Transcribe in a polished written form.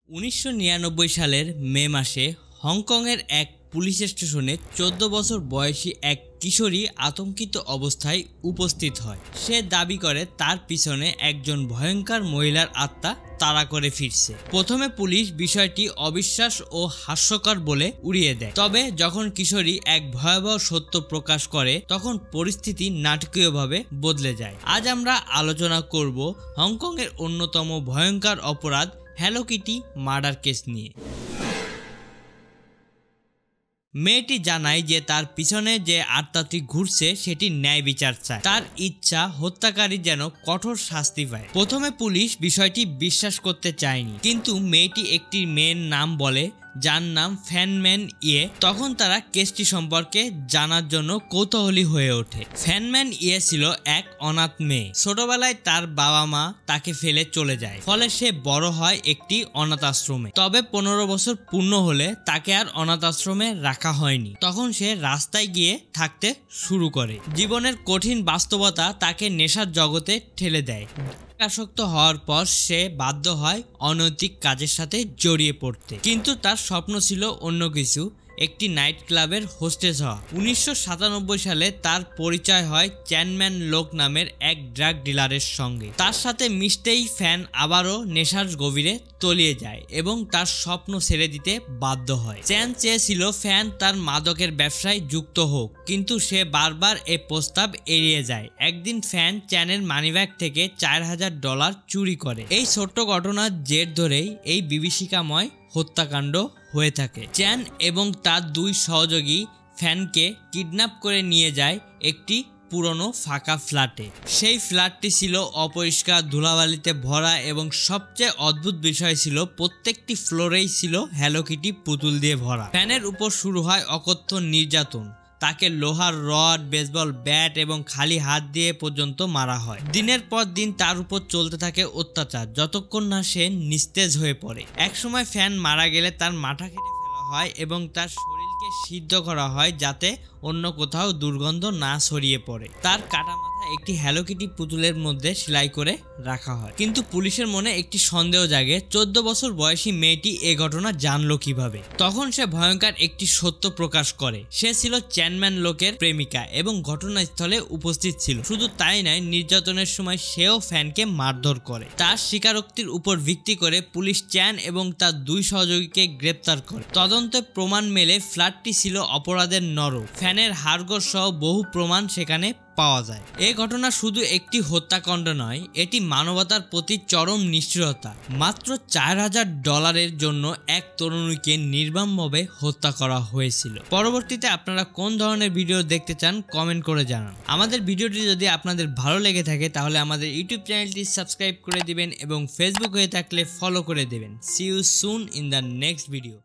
1999 সালের মে মাসে হংকংয়ের এক পুলিশ স্টেশনে 14 বছর বয়সী এক কিশোরী আতঙ্কিত অবস্থায় উপস্থিত হয়। সে দাবি করে তার পিছনে একজন ভয়ঙ্কর মহিলার আত্মা তাড়া করে ফিরছে। প্রথমে পুলিশ বিষয়টি অবিশ্বাস ও হাস্যকর বলে উড়িয়ে দেয়, তবে যখন কিশোরী এক ভয়াবহ সত্য প্রকাশ করে তখন পরিস্থিতি নাটকীয়ভাবে বদলে যায়। আজ আমরা আলোচনা করব হংকংয়ের অন্যতম ভয়ঙ্কর অপরাধ হ্যালো কিটি মার্ডার কেস নিয়ে। মেয়েটি জানায় যে তার পিছনে যে আত্মাটি ঘুরছে সেটি ন্যায় বিচার চায়। তার ইচ্ছা হত্যাকারী যেন কঠোর শাস্তি পায়। প্রথমে পুলিশ বিষয়টি বিশ্বাস করতে চায়নি, কিন্তু মেয়েটি একটি মেয়ের নাম বলে যার নাম ফ্যান ম্যান ইয়ে। তখন তারা কেসটি সম্পর্কে জানার জন্য কৌতূহলী হয়ে ওঠে। ফ্যান ম্যান ইয়ে ছিল এক অনাথ মেয়ে। ছোটবেলায় তার বাবা মা তাকে ফেলে চলে যায়, ফলে সে বড় হয় একটি অনাথ আশ্রমে। তবে 15 বছর পূর্ণ হলে তাকে আর অনাথ আশ্রমে রাখা হয়নি। তখন সে রাস্তায় গিয়ে থাকতে শুরু করে। জীবনের কঠিন বাস্তবতা তাকে নেশার জগতে ঠেলে দেয়। আসক্ত হওয়ার পর সে বাধ্য হয় অনৈতিক কাজের সাথে জড়িয়ে পড়তে, কিন্তু তার স্বপ্ন ছিল অন্য কিছু, একটি নাইট ক্লাবের হোস্টেস হওয়া। 1997 সালে তার পরিচয় হয় চ্যান ম্যান লোক নামের এক ড্রাগ ডিলারের সঙ্গে। তার সাথে মিশতেই ফ্যান আবারও নেশার গভীরে তলিয়ে যায় এবং তার স্বপ্ন ছেড়ে দিতে বাধ্য হয়। চ্যান চেয়েছিল ফ্যান তার মাদকের ব্যবসায় যুক্ত হোক, কিন্তু সে বারবার এই প্রস্তাব এড়িয়ে যায়। একদিন ফ্যান চ্যানের মানিব্যাগ থেকে $4000 চুরি করে। এই ছোট্ট ঘটনার জের ধরেই এই বিভীষিকাময় হত্যাকাণ্ড হয়ে থাকে। চ্যান এবং তার দুই সহযোগী ফ্যানকে কিডন্যাপ করে নিয়ে যায় একটি পুরনো ফাঁকা ফ্ল্যাটে। সেই ফ্ল্যাটটি ছিল অপরিষ্কার, ধুলাবালিতে ভরা এবং সবচেয়ে অদ্ভুত বিষয় ছিল প্রত্যেকটি ফ্লোরেই ছিল হ্যালো কিটি পুতুল দিয়ে ভরা। ফ্যানের উপর শুরু হয় অকথ্য নির্যাতন। তাকে লোহার রড, বেসবল ব্যাট এবং খালি হাত দিয়ে পর্যন্ত মারা হয়। দিনের পর দিন তার উপর চলতে থাকে অত্যাচার, যতক্ষণ না সে নিস্তেজ হয়ে পড়ে। একসময় ফ্যান মারা গেলে তার মাথা কেটে ফেলা হয় এবং তার শরীরকে সিদ্ধ করা হয় যাতে অন্য কোথাও দুর্গন্ধ না ছড়িয়ে পড়ে। তার কাটা মাথা একটি হ্যালো কিটি পুতুলের মধ্যে সেলাই করে রাখা হয়। কিন্তু পুলিশের মনে একটি সন্দেহ জাগে, 14 বছর বয়সী মেয়েটি এ ঘটনা জানলো কিভাবে? তখন সে ভয়ঙ্কর একটি সত্য প্রকাশ করে। সে ছিল চ্যানম্যান লোকের প্রেমিকা এবং ঘটনাস্থলে উপস্থিত ছিল। শুধু তাই নয়, নির্যাতনের সময় সেও ফ্যানকে মারধর করে। তার স্বীকারোক্তির উপর ভিত্তি করে পুলিশ চ্যান এবং তার দুই সহযোগীকে গ্রেপ্তার করে। তদন্তে প্রমাণ মেলে ফ্ল্যাটটি ছিল অপরাধের নরক। ফ্যানের হাড়গোড় সহ বহু প্রমাণ সেখানে পাওয়া যায়। এই ঘটনা শুধু একটি হত্যাকাণ্ড নয়, এটি মানবতার প্রতি চরম নিষ্ঠুরতা। মাত্র $4000 জন্য এক তরুণীকে নির্মমভাবে হত্যা করা হয়েছিল। পরবর্তীতে আপনারা কোন ধরনের ভিডিও দেখতে চান কমেন্ট করে জানান। আমাদের ভিডিওটি যদি আপনাদের ভালো লেগে থাকে তাহলে আমাদের ইউটিউব চ্যানেলটি সাবস্ক্রাইব করে দিবেন এবং ফেসবুক হয়ে থাকলে ফলো করে দেবেন। See you soon in the next video.